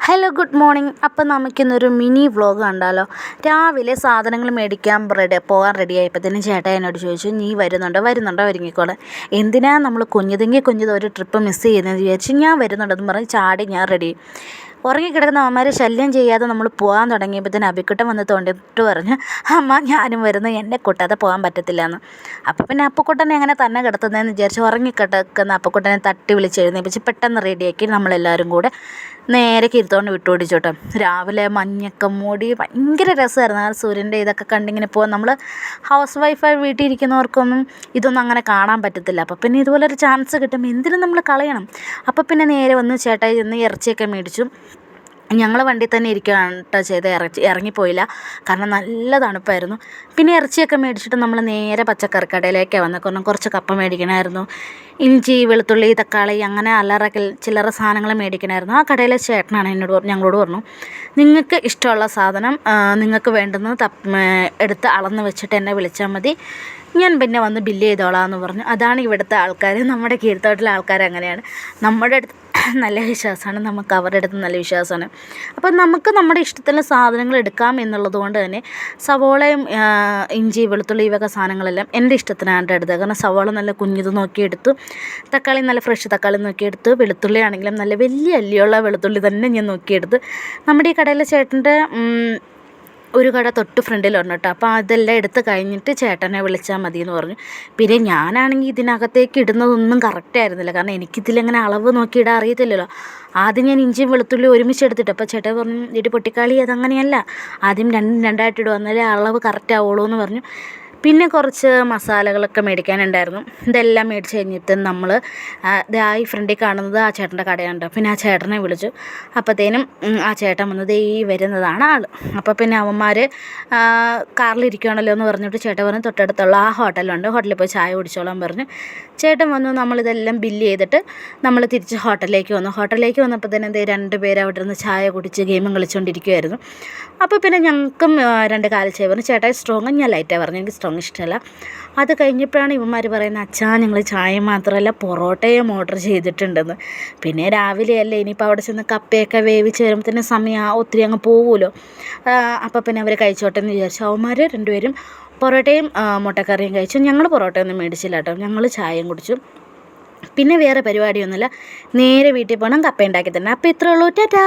Hello good morning. അപ്പം നമുക്കിന്നൊരു mini vlog കണ്ടാലോ. രാവിലെ സാധനങ്ങൾ മേടിക്കാൻ പോകാൻ റെഡിയായപ്പോഴത്തേനും ചേട്ടാ എന്നോട് ചോദിച്ചു, നീ വരുന്നുണ്ടോ ഒരുങ്ങിക്കോളെ. എന്തിനാ നമ്മൾ കുഞ്ഞത് ഒരു ട്രിപ്പ് മിസ് ചെയ്യുന്നതെന്ന് വിചാരിച്ചു ഞാൻ വരുന്നുണ്ടെന്ന് പറഞ്ഞ് ചാടി ഞാൻ റെഡി. ഉറങ്ങിക്കിടക്കുന്ന അമ്മമാരെ ശല്യം ചെയ്യാതെ നമ്മൾ പോകാൻ തുടങ്ങിയപ്പോഴത്തേന് അബിക്കുട്ടൻ വന്ന് തോണ്ടിട്ട് പറഞ്ഞു, അമ്മ ഞാനും വരുന്നു, എന്നെ കൂട്ടാതെ പോകാൻ പറ്റത്തില്ല എന്ന്. അപ്പോൾ പിന്നെ അപ്പക്കുട്ടനെ എങ്ങനെ തന്നെ കിടത്തുന്നതെന്ന് വിചാരിച്ച് ഉറങ്ങിക്കിടക്കുന്ന അപ്പക്കുട്ടനെ തട്ടി വിളിച്ച് എഴുന്നേപ്പിച്ച് പെട്ടെന്ന് റെഡിയാക്കി നമ്മളെല്ലാവരും കൂടെ നേരെ കിരുത്തോണ്ട് വിട്ടുപിടിച്ചോട്ടോ. രാവിലെ മഞ്ഞൊക്കെ മൂടി ഭയങ്കര രസമായിരുന്നു. ആ സൂര്യൻ്റെ ഇതൊക്കെ കണ്ടിങ്ങനെ പോകാൻ. നമ്മൾ ഹൗസ് വൈഫായി വീട്ടിൽ ഇരിക്കുന്നവർക്കൊന്നും ഇതൊന്നും അങ്ങനെ കാണാൻ പറ്റത്തില്ല. അപ്പോൾ പിന്നെ ഇതുപോലൊരു ചാൻസ് കിട്ടും, എന്തിനും നമ്മൾ കളയണം. അപ്പോൾ പിന്നെ നേരെ വന്ന് ചേട്ടായി ചെന്ന് ഇറച്ചിയൊക്കെ മേടിച്ചു. ഞങ്ങൾ വണ്ടിയിൽ തന്നെ ഇരിക്കുകയാണ് കേട്ടോ ചെയ്ത്, ഇറങ്ങിപ്പോയില്ല, കാരണം നല്ല തണുപ്പായിരുന്നു. പിന്നെ ഇറച്ചിയൊക്കെ മേടിച്ചിട്ട് നമ്മൾ നേരെ പച്ചക്കറി കടയിലേക്കാണ് വന്നത്. കുറച്ച് കപ്പ മേടിക്കണമായിരുന്നു, ഇഞ്ചി, വെളുത്തുള്ളി, തക്കാളി, അങ്ങനെ അല്ലറ ചില്ലറ സാധനങ്ങൾ മേടിക്കണമായിരുന്നു. ആ കടയിലെ ചേട്ടനാണ് ഞങ്ങളോട് പറഞ്ഞു, നിങ്ങൾക്ക് ഇഷ്ടമുള്ള സാധനം നിങ്ങൾക്ക് വേണ്ടുന്നത് എടുത്ത് അളന്ന് വെച്ചിട്ട് എന്നെ വിളിച്ചാൽ മതി, ഞാൻ പിന്നെ വന്ന് ബില്ല് ചെയ്തോളാം എന്ന് പറഞ്ഞു. അതാണ് ഇവിടുത്തെ ആൾക്കാർ, നമ്മുടെ കീഴ്ത്തോട്ടിലെ ആൾക്കാർ അങ്ങനെയാണ്. നമ്മുടെ അടുത്ത് നല്ല വിശ്വാസമാണ്, നമുക്ക് അവരുടെ അടുത്ത് നല്ല വിശ്വാസമാണ്. അപ്പം നമുക്ക് നമ്മുടെ ഇഷ്ടത്തിന് സാധനങ്ങൾ എടുക്കാം എന്നുള്ളത് കൊണ്ട് തന്നെ സവോളയും ഇഞ്ചി, വെളുത്തുള്ളി, ഇവയൊക്കെ സാധനങ്ങളെല്ലാം എൻ്റെ ഇഷ്ടത്തിനാണ് എടുത്തത്. കാരണം സവോള നല്ല കുഞ്ഞത് നോക്കിയെടുത്തു, തക്കാളി നല്ല ഫ്രഷ് തക്കാളി നോക്കിയെടുത്തു, വെളുത്തുള്ളി ആണെങ്കിലും നല്ല വലിയ അല്ലിയുള്ള വെളുത്തുള്ളി തന്നെ ഞാൻ നോക്കിയെടുത്ത്. നമ്മുടെ ഈ കടയിലെ ചേട്ടൻ്റെ ഒരു കട തൊട്ട് ഫ്രണ്ടിലുണ്ട് കേട്ടോ. അപ്പോൾ അതെല്ലാം എടുത്ത് കഴിഞ്ഞിട്ട് ചേട്ടനെ വിളിച്ചാൽ മതി എന്ന് പറഞ്ഞു. പിന്നെ ഞാനാണെങ്കിൽ ഇതിനകത്തേക്ക് ഇടുന്നതൊന്നും കറക്റ്റ് ആയിരുന്നില്ല, കാരണം എനിക്കിതിലങ്ങനെ അളവ് നോക്കിയിടാൻ അറിയത്തില്ലല്ലോ. ആദ്യം ഞാൻ ഇഞ്ചിയും വെളുത്തുള്ളി ഒരുമിച്ച് എടുത്തിട്ട്, അപ്പോൾ ചേട്ടൻ പറഞ്ഞു, ഇടി പൊട്ടിക്കാളി അതങ്ങനെയല്ല, ആദ്യം രണ്ടായിട്ട് ഇടുക, എന്നാലേ അളവ് കറക്റ്റ് ആവുള്ളൂ എന്ന് പറഞ്ഞു. പിന്നെ കുറച്ച് മസാലകളൊക്കെ മേടിക്കാനുണ്ടായിരുന്നു. ഇതെല്ലാം മേടിച്ച് കഴിഞ്ഞിട്ട് നമ്മൾ ഈ ഫ്രണ്ടിൽ കാണുന്നത് ആ ചേട്ടൻ്റെ കടയുണ്ട്. പിന്നെ ആ ചേട്ടനെ വിളിച്ചു. അപ്പോഴത്തേനും ആ ചേട്ടൻ വന്നത് വരുന്നതാണ് ആൾ. അപ്പോൾ പിന്നെ അവന്മാർ കാറിലിരിക്കുകയാണല്ലോ എന്ന് പറഞ്ഞിട്ട് ചേട്ടൻ പറഞ്ഞു, തൊട്ടടുത്തുള്ള ആ ഹോട്ടലുണ്ട്, ഹോട്ടലിൽ പോയി ചായ കുടിച്ചോളാൻ പറഞ്ഞു. ചേട്ടൻ വന്നു. നമ്മളിതെല്ലാം ബില്ല് ചെയ്തിട്ട് നമ്മൾ തിരിച്ച് ഹോട്ടലിലേക്ക് വന്നപ്പോഴത്തേനും രണ്ട് പേര് അവിടെ ഇരുന്ന് ചായ കുടിച്ച് ഗെയിമും കളിച്ചുകൊണ്ടിരിക്കുമായിരുന്നു. അപ്പോൾ പിന്നെ ഞങ്ങൾക്കും രണ്ട് കാലിച്ചായ പറഞ്ഞു. ചേട്ടായി സ്ട്രോങ്, ഞാൻ ലൈറ്റാണ് പറഞ്ഞു, എനിക്ക് സ്ട്രോങ് ഇഷ്ടമല്ല. അത് കഴിഞ്ഞപ്പോഴാണ് ഇവന്മാർ പറയുന്നത്, അച്ഛാ ഞങ്ങൾ ചായ മാത്രമല്ല പൊറോട്ടയും ഓർഡർ ചെയ്തിട്ടുണ്ടെന്ന്. പിന്നെ രാവിലെയല്ലേ, ഇനിയിപ്പോൾ അവിടെ ചെന്ന് കപ്പയൊക്കെ വേവിച്ച് വരുമ്പോഴത്തേനും സമയം ഒത്തിരി അങ്ങ് പോകുമല്ലോ. അപ്പോൾ പിന്നെ അവർ കഴിച്ചോട്ടെ എന്ന് വിചാരിച്ചു. അവന്മാർ രണ്ടുപേരും പൊറോട്ടയും മുട്ടക്കറിയും കഴിച്ചു. ഞങ്ങൾ പൊറോട്ടയൊന്നും മേടിച്ചില്ല കേട്ടോ, ഞങ്ങൾ ചായയും കുടിച്ചു. പിന്നെ വേറെ പരിപാടിയൊന്നുമില്ല, നേരെ വീട്ടിൽ പോകണം, കപ്പ ഉണ്ടാക്കി തന്നെ. അപ്പോൾ ഇത്രയേ ഉള്ളൂ, ടാറ്റാ.